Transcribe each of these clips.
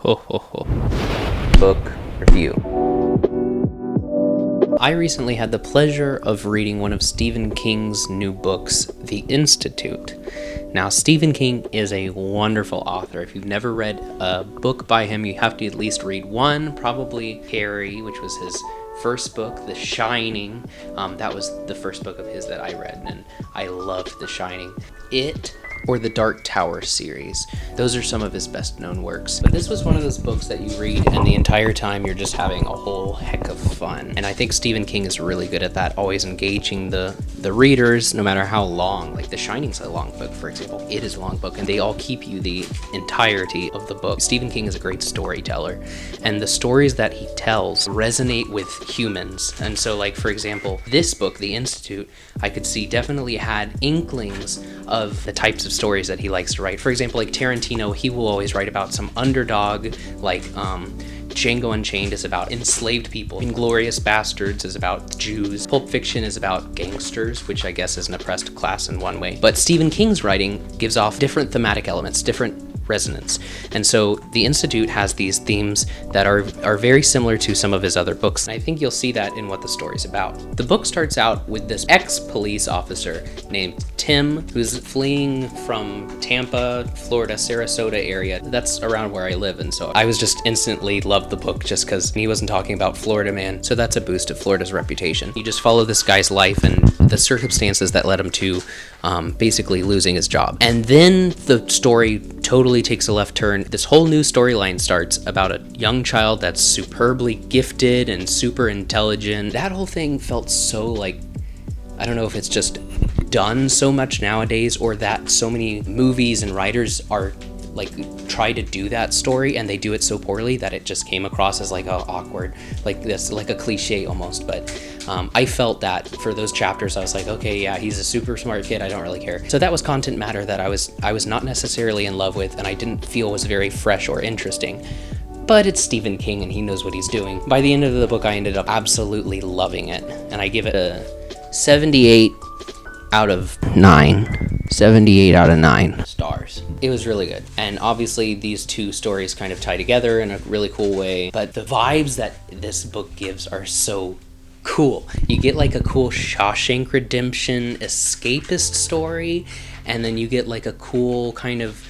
Ho ho ho. Book review. I recently had the pleasure of reading one of Stephen King's new books, The Institute. Now, Stephen King is a wonderful author. If you've never read a book by him, you have to at least read one, probably Harry, which was his first book, The Shining. That was the first book of his that I read, and I loved The Shining. It, or the Dark Tower series. Those are some of his best known works. But this was one of those books that you read and the entire time you're just having a whole heck of fun. And I think Stephen King is really good at that, always engaging the readers, no matter how long. Like The Shining's a long book, for example. It is a long book, and they all keep you the entirety of the book. Stephen King is a great storyteller, and the stories that he tells resonate with humans. And so, like, for example, this book, The Institute, I could see definitely had inklings of the types of stories that he likes to write. For example, like Tarantino, he will always write about some underdog, like Django Unchained is about enslaved people. Inglourious Bastards is about Jews. Pulp Fiction is about gangsters, which I guess is an oppressed class in one way. But Stephen King's writing gives off different thematic elements, different resonance. And so The Institute has these themes that are very similar to some of his other books. And I think you'll see that in what the story's about. The book starts out with this ex-police officer named Tim, who's fleeing from Tampa, Florida, Sarasota area. That's around where I live, and so I was just instantly loved the book just because he wasn't talking about Florida Man, so that's a boost of Florida's reputation. You just follow this guy's life and the circumstances that led him to basically losing his job. And then the story totally takes a left turn. This whole new storyline starts about a young child that's superbly gifted and super intelligent. That whole thing felt so like, I don't know if it's just done so much nowadays or that so many movies and writers are like try to do that story and they do it so poorly that it just came across as like a awkward, like this, like a cliche almost. But I felt that for those chapters, I was like, okay, yeah, he's a super smart kid, I don't really care. So that was content matter that I was not necessarily in love with, and I didn't feel was very fresh or interesting. But it's Stephen King and he knows what he's doing. By the end of the book, I ended up absolutely loving it, and I give it a 78 out of 9. 78 out of 9 stars. It was really good. And obviously these two stories kind of tie together in a really cool way, but the vibes that this book gives are so cool. You get like a cool Shawshank Redemption escapist story, and then you get like a cool kind of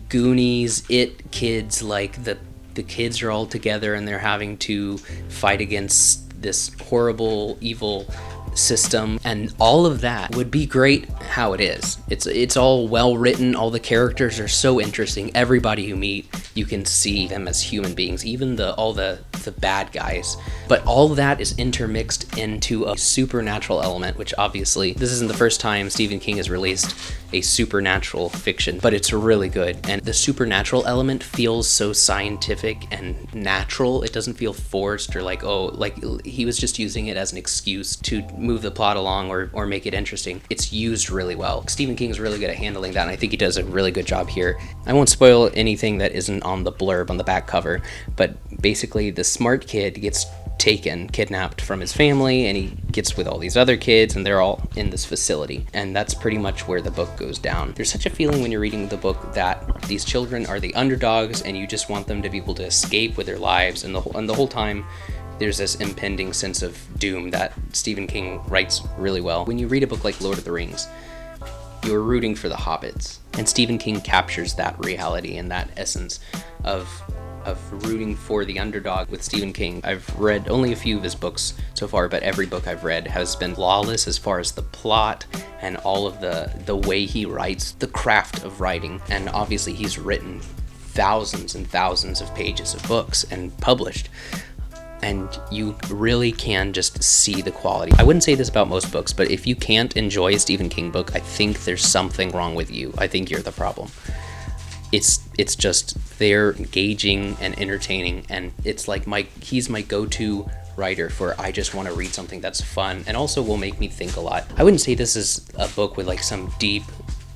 Goonies, It kids, like the kids are all together and they're having to fight against this horrible, evil system, and all of that would be great how it is. It's all well written, all the characters are so interesting. Everybody you meet, you can see them as human beings, even all the bad guys. But all of that is intermixed into a supernatural element, which obviously this isn't the first time Stephen King has released a supernatural fiction, but it's really good. And the supernatural element feels so scientific and natural. It doesn't feel forced or like, oh, like he was just using it as an excuse to move the plot along or make it interesting. It's used really well. Stephen King is really good at handling that, and I think he does a really good job here. I won't spoil anything that isn't on the blurb on the back cover, but basically the smart kid gets kidnapped from his family, and he gets with all these other kids, and they're all in this facility, and that's pretty much where the book goes down. There's such a feeling when you're reading the book that these children are the underdogs and you just want them to be able to escape with their lives, and the whole time there's this impending sense of doom that Stephen King writes really well. When you read a book like Lord of the Rings, you're rooting for the hobbits, and Stephen King captures that reality and that essence of rooting for the underdog with Stephen King. I've read only a few of his books so far, but every book I've read has been flawless as far as the plot and all of the way he writes, the craft of writing. And obviously he's written thousands and thousands of pages of books and published, and you really can just see the quality. I wouldn't say this about most books, but if you can't enjoy a Stephen King book, I think there's something wrong with you. I think you're the problem. It's just they're engaging and entertaining, and it's like he's my go-to writer for I just want to read something that's fun and also will make me think a lot. I wouldn't say this is a book with like some deep,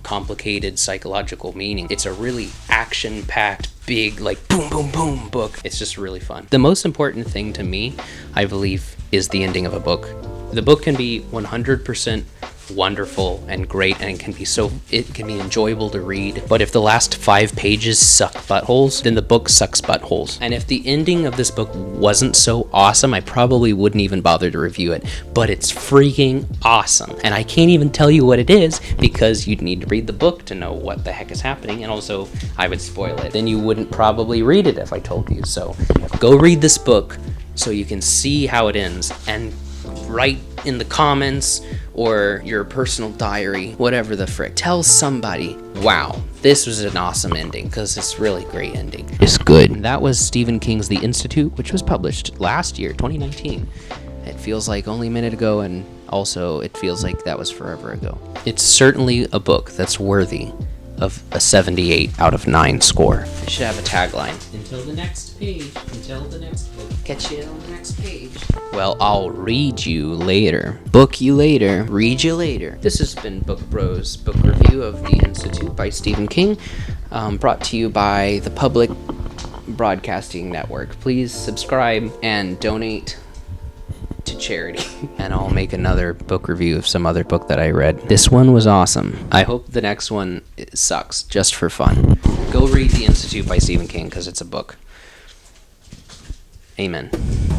complicated psychological meaning. It's a really action-packed, big, like boom, boom, boom book. It's just really fun. The most important thing to me, I believe, is the ending of a book. The book can be 100% wonderful and great, and it can be enjoyable to read. But if the last 5 pages suck buttholes, then the book sucks buttholes. And if the ending of this book wasn't so awesome, I probably wouldn't even bother to review it. But it's freaking awesome, and I can't even tell you what it is because you'd need to read the book to know what the heck is happening, and also I would spoil it. Then you wouldn't probably read it if I told you. So go read this book so you can see how it ends, and write in the comments or your personal diary, whatever the frick. Tell somebody, wow, this was an awesome ending, because it's really great ending. It's good. And that was Stephen King's The Institute, which was published last year, 2019. It feels like only a minute ago, and also it feels like that was forever ago. It's certainly a book that's worthy of a 78 out of 9 score. It should have a tagline. Until the next page. Until the next book. Catch you on the next page. Well, I'll read you later. Book you later. Read you later. This has been Book Bros book review of The Institute by Stephen King, brought to you by the Public Broadcasting Network. Please subscribe and donate to charity, and I'll make another book review of some other book that I read. This one was awesome. I hope the next one sucks, just for fun. Go read The Institute by Stephen King, because it's a book. Amen.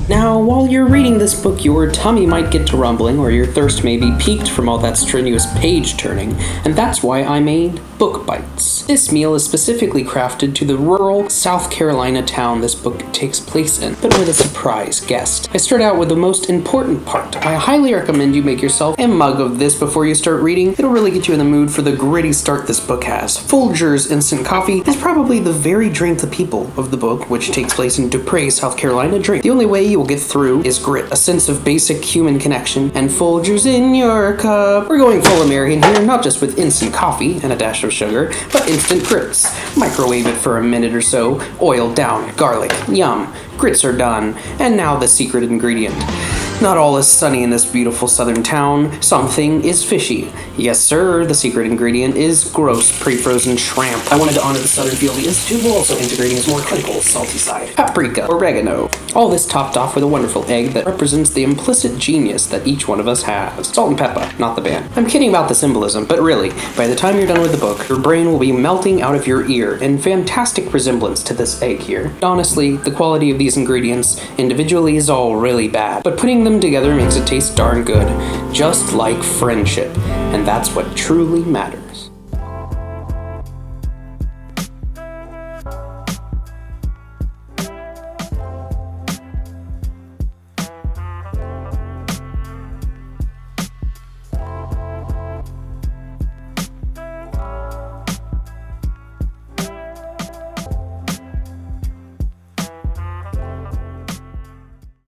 Now, while you're reading this book, your tummy might get to rumbling, or your thirst may be piqued from all that strenuous page-turning, and that's why I made Book Bites. This meal is specifically crafted to the rural South Carolina town this book takes place in, but with a surprise guest. I start out with the most important part. I highly recommend you make yourself a mug of this before you start reading. It'll really get you in the mood for the gritty start this book has. Folgers Instant Coffee is probably the very drink the people of the book, which takes place in Dupre, South Carolina, drink. The only way you will get through is grit, a sense of basic human connection, and Folgers in your cup. We're going full American here, not just with instant coffee and a dash of sugar, but instant grits. Microwave it for a minute or so, oil down, garlic, yum. Grits are done, and now the secret ingredient. Not all is sunny in this beautiful southern town. Something is fishy. Yes, sir, the secret ingredient is gross pre-frozen shrimp. I wanted to honor the southern feel of the Institute while also integrating its more clinical, salty side. Paprika, oregano. All this topped off with a wonderful egg that represents the implicit genius that each one of us has. Salt and pepper, not the band. I'm kidding about the symbolism, but really, by the time you're done with the book, your brain will be melting out of your ear in fantastic resemblance to this egg here. Honestly, the quality of these ingredients individually is all really bad, but putting them together makes it taste darn good, just like friendship, and that's what truly matters.